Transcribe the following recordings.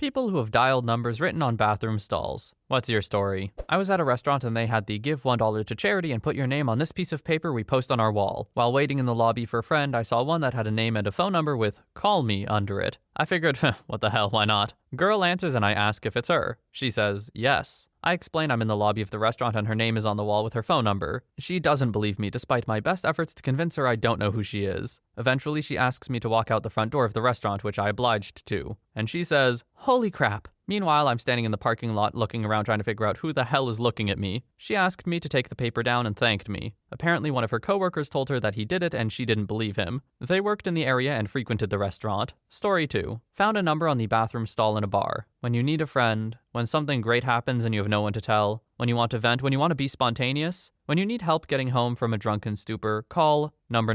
People who have dialed numbers written on bathroom stalls. What's your story? I was at a restaurant and they had the give $1 to charity and put your name on this piece of paper we post on our wall. While waiting in the lobby for a friend, I saw one that had a name and a phone number with "call me" under it. I figured, what the hell, why not? Girl answers and I ask if it's her. She says, yes. I explain I'm in the lobby of the restaurant and her name is on the wall with her phone number. She doesn't believe me despite my best efforts to convince her I don't know who she is. Eventually, she asks me to walk out the front door of the restaurant, which I obliged to. And she says, holy crap. Meanwhile, I'm standing in the parking lot looking around trying to figure out who the hell is looking at me. She asked me to take the paper down and thanked me. Apparently, one of her coworkers told her that he did it and she didn't believe him. They worked in the area and frequented the restaurant. Story 2. Found a number on the bathroom stall in a bar. When you need a friend, when something great happens and you have no one to tell, when you want to vent, when you want to be spontaneous, when you need help getting home from a drunken stupor, call number,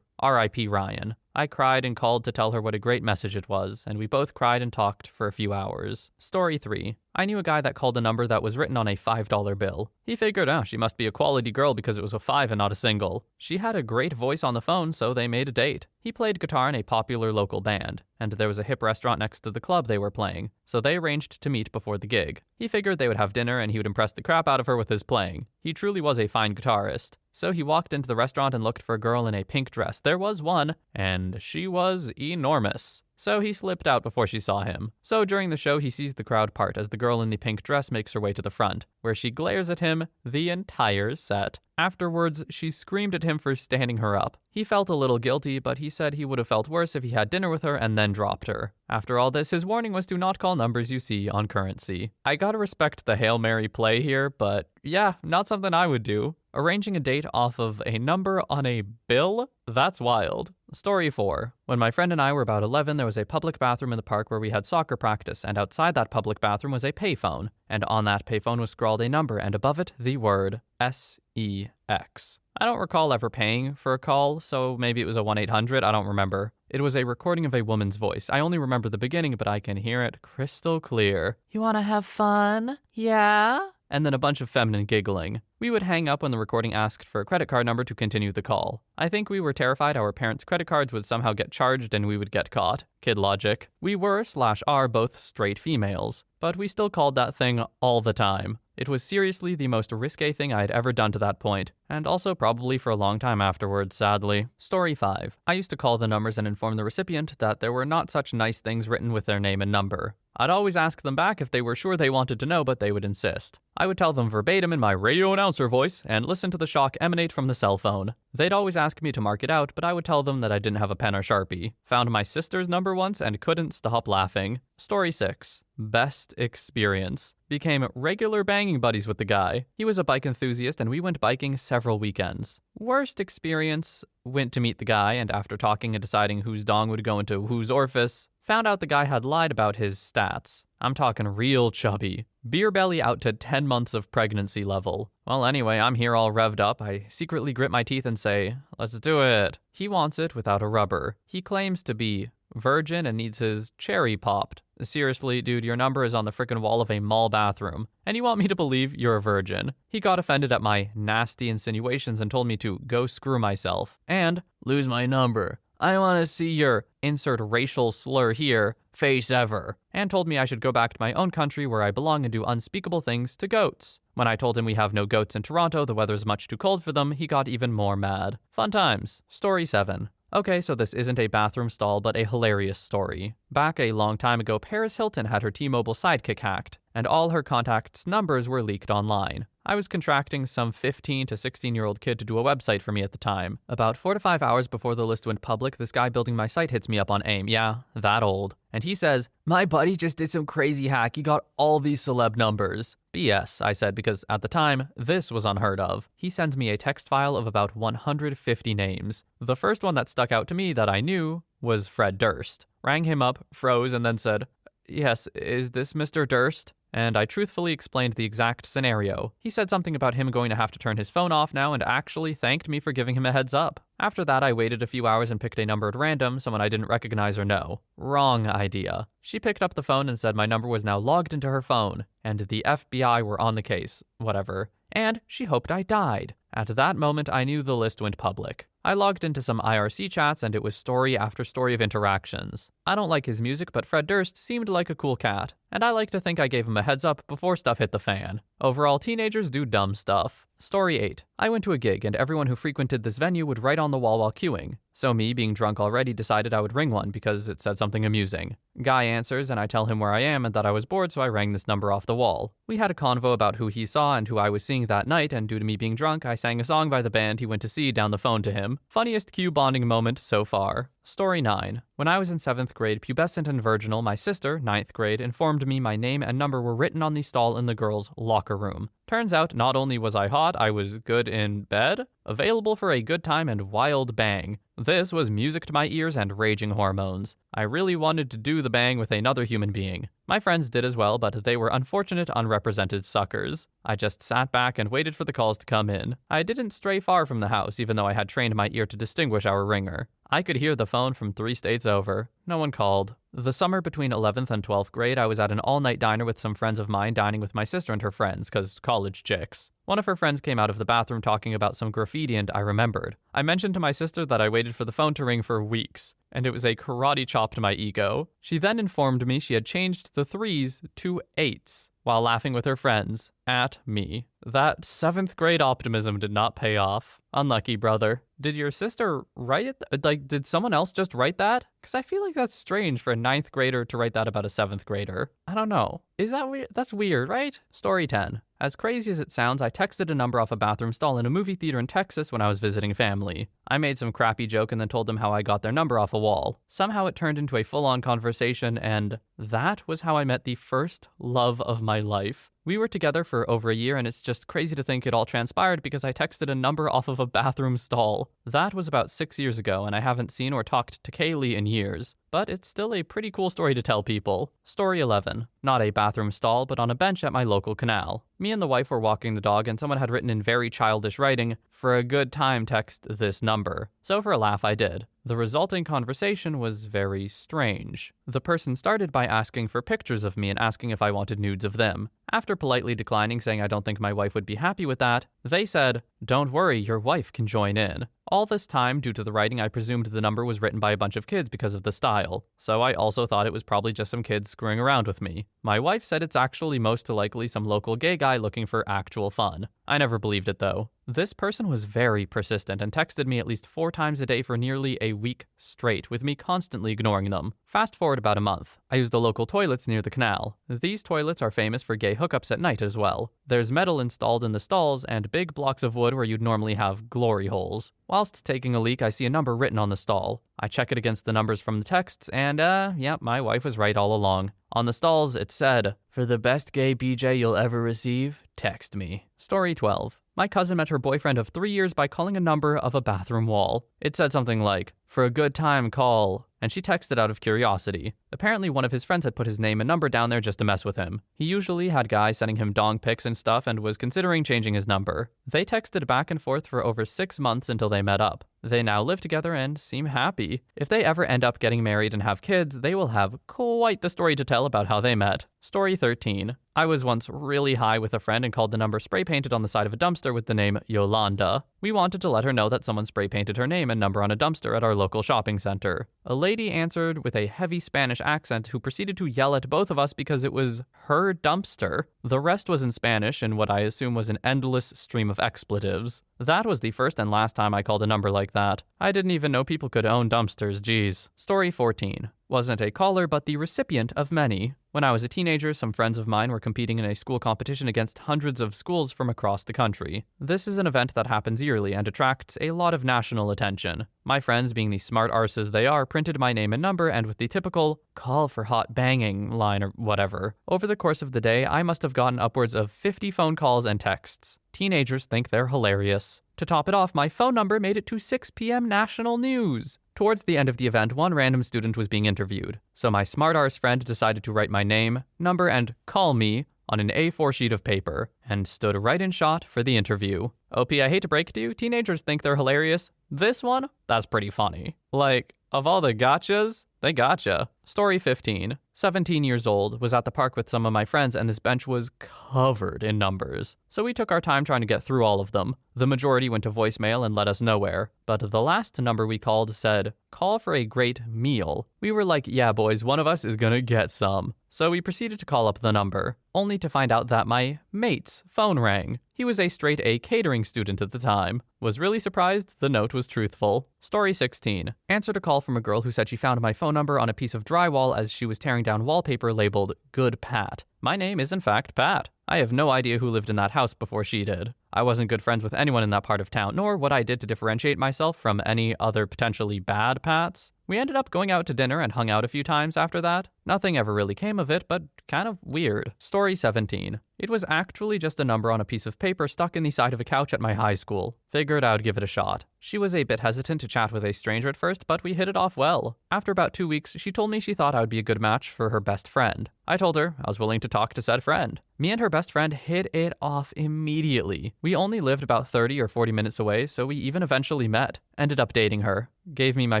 R.I.P. Ryan. I cried and called to tell her what a great message it was, and we both cried and talked for a few hours. Story 3. I knew a guy that called a number that was written on a $5 bill. He figured, she must be a quality girl because it was a 5 and not a single. She had a great voice on the phone, so they made a date. He played guitar in a popular local band, and there was a hip restaurant next to the club they were playing, so they arranged to meet before the gig. He figured they would have dinner and he would impress the crap out of her with his playing. He truly was a fine guitarist. So he walked into the restaurant and looked for a girl in a pink dress. There was one, and she was enormous. So he slipped out before she saw him. So during the show, he sees the crowd part as the girl in the pink dress makes her way to the front, where she glares at him the entire set. Afterwards, she screamed at him for standing her up. He felt a little guilty, but he said he would have felt worse if he had dinner with her and then dropped her. After all this, his warning was to not call numbers you see on currency. I gotta respect the Hail Mary play here, but yeah, not something I would do. Arranging a date off of a number on a bill? That's wild. Story 4. When my friend and I were about 11, there was a public bathroom in the park where we had soccer practice, and outside that public bathroom was a payphone. And on that payphone was scrawled a number, and above it, the word SEX. I don't recall ever paying for a call, so maybe it was a 1-800, I don't remember. It was a recording of a woman's voice. I only remember the beginning, but I can hear it crystal clear. You wanna have fun? Yeah? And then a bunch of feminine giggling. We would hang up when the recording asked for a credit card number to continue the call. I think we were terrified our parents' credit cards would somehow get charged and we would get caught. Kid logic. We were/are both straight females, but we still called that thing all the time. It was seriously the most risque thing I had ever done to that point, and also probably for a long time afterwards, sadly. Story 5. I used to call the numbers and inform the recipient that there were not such nice things written with their name and number. I'd always ask them back if they were sure they wanted to know, but they would insist. I would tell them verbatim in my radio announcer voice and listen to the shock emanate from the cell phone. They'd always ask me to mark it out, but I would tell them that I didn't have a pen or Sharpie. Found my sister's number once and couldn't stop laughing. Story 6. Best experience. Became regular banging buddies with the guy. He was a bike enthusiast and we went biking several weekends. Worst experience, went to meet the guy and after talking and deciding whose dong would go into whose orifice, found out the guy had lied about his stats. I'm talking real chubby. Beer belly out to 10 months of pregnancy level. Well, anyway, I'm here all revved up. I secretly grit my teeth and say, let's do it. He wants it without a rubber. He claims to be virgin and needs his cherry popped. Seriously, dude, your number is on the frickin' wall of a mall bathroom, and you want me to believe you're a virgin. He got offended at my nasty insinuations and told me to go screw myself and lose my number. I want to see your insert racial slur here face ever, and told me I should go back to my own country where I belong and do unspeakable things to goats. When I told him we have no goats in Toronto, the weather's much too cold for them, he got even more mad. Fun times. Story 7. Okay, so this isn't a bathroom stall, but a hilarious story. Back a long time ago, Paris Hilton had her T-Mobile sidekick hacked, and all her contacts' numbers were leaked online. I was contracting some 15 to 16-year-old kid to do a website for me at the time. About 4 to 5 hours before the list went public, this guy building my site hits me up on AIM. Yeah, that old. And he says, my buddy just did some crazy hack. He got all these celeb numbers. BS, I said, because at the time, this was unheard of. He sends me a text file of about 150 names. The first one that stuck out to me that I knew was Fred Durst. Rang him up, froze, and then said, yes, is this Mr. Durst? And I truthfully explained the exact scenario. He said something about him going to have to turn his phone off now and actually thanked me for giving him a heads up. After that, I waited a few hours and picked a number at random, someone I didn't recognize or know. Wrong idea. She picked up the phone and said my number was now logged into her phone, and the FBI were on the case. Whatever. And she hoped I died. At that moment, I knew the list went public. I logged into some IRC chats and it was story after story of interactions. I don't like his music, but Fred Durst seemed like a cool cat, and I like to think I gave him a heads up before stuff hit the fan. Overall, teenagers do dumb stuff. Story 8. I went to a gig and everyone who frequented this venue would write on the wall while queuing. So me, being drunk already, decided I would ring one because it said something amusing. Guy answers and I tell him where I am and that I was bored, so I rang this number off the wall. We had a convo about who he saw and who I was seeing that night, and due to me being drunk, I sang a song by the band he went to see down the phone to him. Funniest Q bonding moment so far. Story 9. When I was in 7th grade, pubescent and virginal, my sister, 9th grade, informed me my name and number were written on the stall in the girls' locker room. Turns out, not only was I hot, I was good in bed, available for a good time and wild bang. This was music to my ears and raging hormones. I really wanted to do the bang with another human being. My friends did as well, but they were unfortunate, unrepresented suckers. I just sat back and waited for the calls to come in. I didn't stray far from the house, even though I had trained my ear to distinguish our ringer. I could hear the phone from 3 states over. No one called. The summer between 11th and 12th grade, I was at an all-night diner with some friends of mine, dining with my sister and her friends, 'cause college chicks. One of her friends came out of the bathroom talking about some graffiti and I remembered. I mentioned to my sister that I waited for the phone to ring for weeks, and it was a karate chop to my ego. She then informed me she had changed the 3s to 8s, while laughing with her friends at me. That 7th grade optimism did not pay off. Unlucky, brother. Did your sister write it? Did someone else just write that? Because I feel like that's strange for a 9th grader to write that about a 7th grader. I don't know. Is that weird? That's weird, right? Story 10. As crazy as it sounds, I texted a number off a bathroom stall in a movie theater in Texas when I was visiting family. I made some crappy joke and then told them how I got their number off a wall. Somehow it turned into a full-on conversation, and that was how I met the first love of my life. We were together for over a year, and it's just crazy to think it all transpired because I texted a number off of a bathroom stall. That was about 6 years ago, and I haven't seen or talked to Kaylee in years. But it's still a pretty cool story to tell people. Story 11. Not a bathroom stall, but on a bench at my local canal. Me and the wife were walking the dog, and someone had written in very childish writing, "For a good time, text this number." So for a laugh, I did. The resulting conversation was very strange. The person started by asking for pictures of me and asking if I wanted nudes of them. After politely declining, saying I don't think my wife would be happy with that, they said, "Don't worry, your wife can join in." All this time, due to the writing, I presumed the number was written by a bunch of kids because of the style. So I also thought it was probably just some kids screwing around with me. My wife said it's actually most likely some local gay guy looking for actual fun. I never believed it though. This person was very persistent and texted me at least 4 times a day for nearly a week straight, with me constantly ignoring them. Fast forward about a month. I used the local toilets near the canal. These toilets are famous for gay hookups at night as well. There's metal installed in the stalls and big blocks of wood where you'd normally have glory holes. Whilst taking a leak, I see a number written on the stall. I check it against the numbers from the texts, and yep, my wife was right all along. On the stalls, it said, "For the best gay BJ you'll ever receive, text me." Story 12. My cousin met her boyfriend of 3 years by calling a number of a bathroom wall. It said something like, "For a good time, call," and she texted out of curiosity. Apparently one of his friends had put his name and number down there just to mess with him. He usually had guys sending him dong pics and stuff and was considering changing his number. They texted back and forth for over 6 months until they met up. They now live together and seem happy. If they ever end up getting married and have kids, they will have quite the story to tell about how they met. Story 13. I was once really high with a friend and called the number spray painted on the side of a dumpster with the name Yolanda. We wanted to let her know that someone spray painted her name and number on a dumpster at our local shopping center. A lady answered with a heavy Spanish accent who proceeded to yell at both of us because it was her dumpster. The rest was in Spanish in what I assume was an endless stream of expletives. That was the first and last time I called a number like that. I didn't even know people could own dumpsters, geez. Story 14. Wasn't a caller, but the recipient of many. When I was a teenager, some friends of mine were competing in a school competition against hundreds of schools from across the country. This is an event that happens yearly and attracts a lot of national attention. My friends, being the smart arses they are, printed my name and number and with the typical "call for hot banging" line or whatever. Over the course of the day, I must have gotten upwards of 50 phone calls and texts. Teenagers think they're hilarious. To top it off, my phone number made it to 6 p.m. national news. Towards the end of the event, one random student was being interviewed. So my smart arse friend decided to write my name, number, and "call me" on an A4 sheet of paper. and stood right in shot for the interview. OP, I hate to break it to you, teenagers think they're hilarious. This one, that's pretty funny. Like, of all the gotchas, they gotcha. Story 15. 17 years old, was at the park with some of my friends and this bench was covered in numbers. So we took our time trying to get through all of them. The majority went to voicemail and led us nowhere. But the last number we called said, call for a great meal. We were like, yeah boys, one of us is gonna get some. So we proceeded to call up the number, only to find out that my mate's phone rang. He was a straight A catering student at the time. Was really surprised the note was truthful. Story 16. Answered a call from a girl who said she found my phone number on a piece of drywall as she was tearing down wallpaper labeled Good Pat. My name is in fact Pat. I have no idea who lived in that house before she did. I wasn't good friends with anyone in that part of town, nor what I did to differentiate myself from any other potentially bad Pats. We ended up going out to dinner and hung out a few times after that. Nothing ever really came of it, but kind of weird. Story 17. It was actually just a number on a piece of paper stuck in the side of a couch at my high school. Figured I'd give it a shot. She was a bit hesitant to chat with a stranger at first, but we hit it off well. After about 2 weeks, she told me she thought I would be a good match for her best friend. I told her I was willing to talk to said friend. Me and her best friend hit it off immediately. We only lived about 30 or 40 minutes away, so we even eventually met. Ended up dating her. Gave me my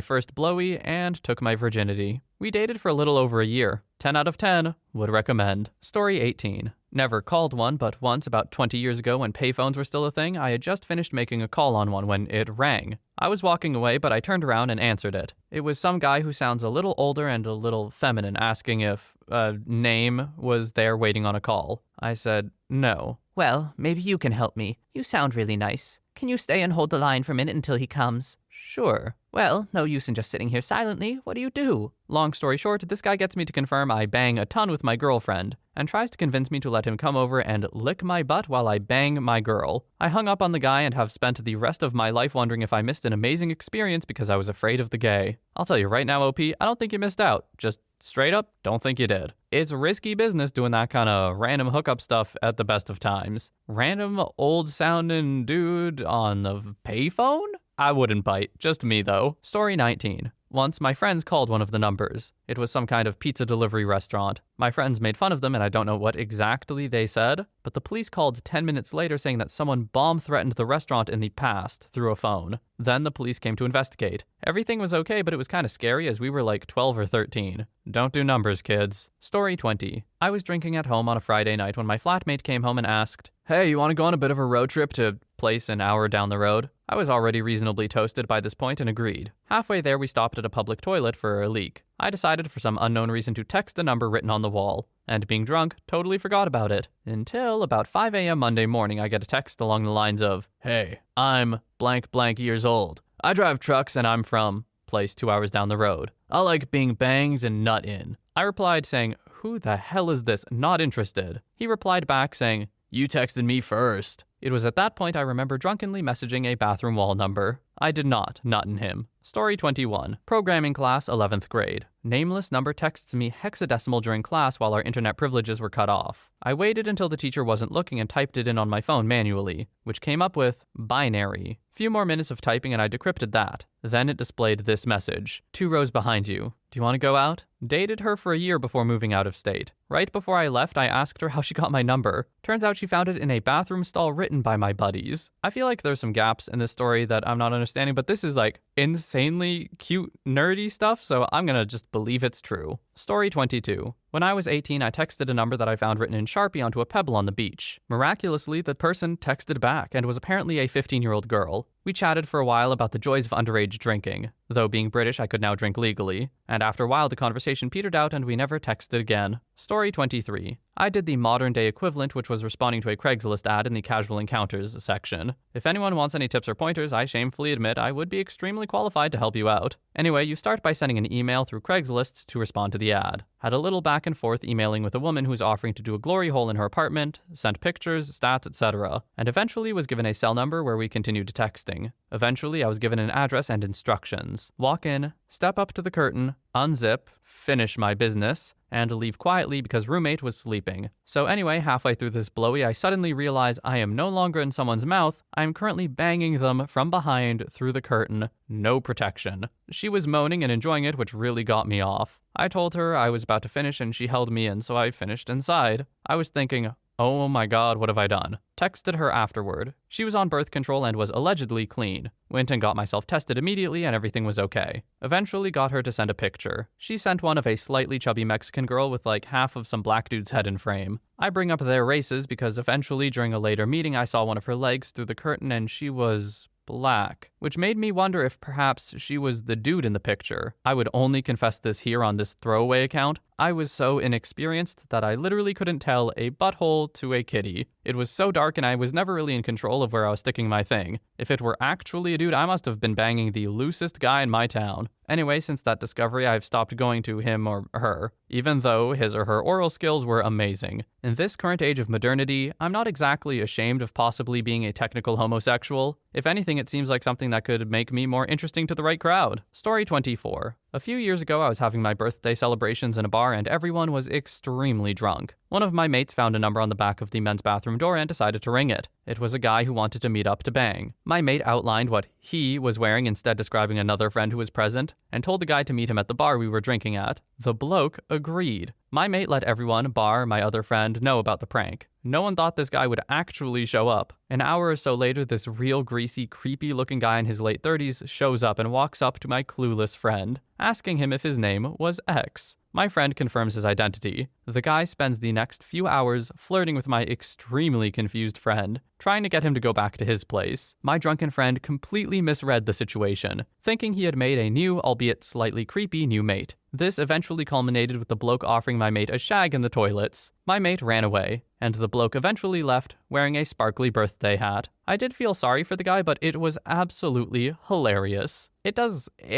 first blowy and took my virginity. We dated for a little over a year. 10 out of 10. Would recommend. Story 18. Never called one, but once about 20 years ago when payphones were still a thing, I had just finished making a call on one when it rang. I was walking away, but I turned around and answered it. It was some guy who sounds a little older and a little feminine asking if a name was there waiting on a call. I said, no. Well, maybe you can help me. You sound really nice. Can you stay and hold the line for a minute until he comes? Sure. Well, no use in just sitting here silently. What do you do? Long story short, this guy gets me to confirm I bang a ton with my girlfriend and tries to convince me to let him come over and lick my butt while I bang my girl. I hung up on the guy and have spent the rest of my life wondering if I missed an amazing experience because I was afraid of the gay. I'll tell you right now, OP, I don't think you missed out. Just straight up, don't think you did. It's risky business doing that kind of random hookup stuff at the best of times. Random old sounding dude on the payphone? I wouldn't bite. Just me, though. Story 19. Once, my friends called one of the numbers. It was some kind of pizza delivery restaurant. My friends made fun of them, and I don't know what exactly they said, but the police called 10 minutes later saying that someone bomb-threatened the restaurant in the past through a phone. Then the police came to investigate. Everything was okay, but it was kind of scary as we were like 12 or 13. Don't do numbers, kids. Story 20. I was drinking at home on a Friday night when my flatmate came home and asked, hey, you want to go on a bit of a road trip to place an hour down the road? I was already reasonably toasted by this point and agreed. Halfway there, we stopped at a public toilet for a leak. I decided for some unknown reason to text the number written on the wall, and being drunk, totally forgot about it. Until about 5 a.m. Monday morning, I get a text along the lines of, hey, I'm blank blank years old. I drive trucks and I'm from place 2 hours down the road. I like being banged and nut in. I replied saying, who the hell is this? Not interested. He replied back saying, you texted me first. It was at that point I remember drunkenly messaging a bathroom wall number. I did not nut in him. Story 21. Programming class, 11th grade. Nameless number texts me hexadecimal during class while our internet privileges were cut off. I waited until the teacher wasn't looking and typed it in on my phone manually, which came up with binary. Few more minutes of typing and I decrypted that. Then it displayed this message. 2 rows behind you. Do you want to go out? Dated her for a year before moving out of state. Right before I left, I asked her how she got my number. Turns out she found it in a bathroom stall written by my buddies. I feel like there's some gaps in this story that I'm not understanding, but this is like insanely cute, nerdy stuff, so I'm gonna just believe it's true. Story 22. When I was 18, I texted a number that I found written in Sharpie onto a pebble on the beach. Miraculously, the person texted back and was apparently a 15-year-old girl. We chatted for a while about the joys of underage drinking. Though being British, I could now drink legally. And after a while, the conversation petered out and we never texted again. Story 23. I did the modern-day equivalent, which was responding to a Craigslist ad in the casual encounters section. If anyone wants any tips or pointers, I shamefully admit I would be extremely qualified to help you out. Anyway, you start by sending an email through Craigslist to respond to the ad. Had a little back and forth emailing with a woman who was offering to do a glory hole in her apartment, sent pictures, stats, etc., and eventually was given a cell number where we continued texting. Eventually, I was given an address and instructions. Walk in, step up to the curtain, unzip, finish my business, and leave quietly because roommate was sleeping. So anyway, halfway through this blowy, I suddenly realize I am no longer in someone's mouth, I am currently banging them from behind through the curtain. No protection. She was moaning and enjoying it, which really got me off. I told her I was about to finish and she held me in, so I finished inside. I was thinking, Oh my god, what have I done? Texted her afterward. She was on birth control and was allegedly clean. Went and got myself tested immediately and everything was okay. Eventually got her to send a picture. She sent one of a slightly chubby Mexican girl with like half of some black dude's head in frame. I bring up their races because eventually during a later meeting I saw one of her legs through the curtain and she was black, which made me wonder if perhaps she was the dude in the picture. I would only confess this here on this throwaway account. I was so inexperienced that I literally couldn't tell a butthole to a kitty. It was so dark and I was never really in control of where I was sticking my thing. If it were actually a dude, I must have been banging the loosest guy in my town. Anyway, since that discovery, I've stopped going to him or her, even though his or her oral skills were amazing. In this current age of modernity, I'm not exactly ashamed of possibly being a technical homosexual. If anything, it seems like something that could make me more interesting to the right crowd. Story 24. A few years ago, I was having my birthday celebrations in a bar and everyone was extremely drunk. One of my mates found a number on the back of the men's bathroom door and decided to ring it. It was a guy who wanted to meet up to bang. My mate outlined what he was wearing, instead describing another friend who was present, and told the guy to meet him at the bar we were drinking at. The bloke agreed. My mate let everyone, bar my other friend, know about the prank. No one thought this guy would actually show up. An hour or so later, this real greasy, creepy-looking guy in his late 30s shows up and walks up to my clueless friend, asking him if his name was X. My friend confirms his identity. The guy spends the next few hours flirting with my extremely confused friend, trying to get him to go back to his place. My drunken friend completely misread the situation, thinking he had made a new, albeit slightly creepy, new mate. This eventually culminated with the bloke offering my mate a shag in the toilets. My mate ran away, and the bloke eventually left wearing a sparkly birthday hat. I did feel sorry for the guy, but it was absolutely hilarious. It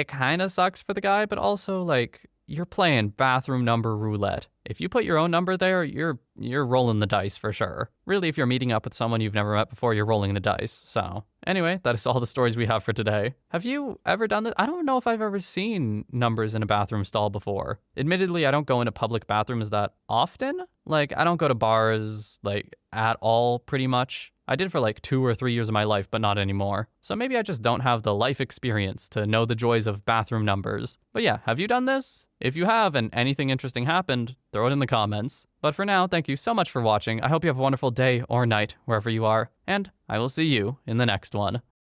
kinda sucks for the guy, but also, like, you're playing bathroom number roulette. If you put your own number there, you're rolling the dice for sure. Really, if you're meeting up with someone you've never met before, you're rolling the dice. So, anyway, that is all the stories we have for today. Have you ever done this? I don't know if I've ever seen numbers in a bathroom stall before. Admittedly, I don't go into public bathrooms that often. Like, I don't go to bars, like, at all, pretty much. I did for like 2 or 3 years of my life, but not anymore. So maybe I just don't have the life experience to know the joys of bathroom numbers. But yeah, have you done this? If you have and anything interesting happened, throw it in the comments. But for now, thank you so much for watching. I hope you have a wonderful day or night, wherever you are, and I will see you in the next one.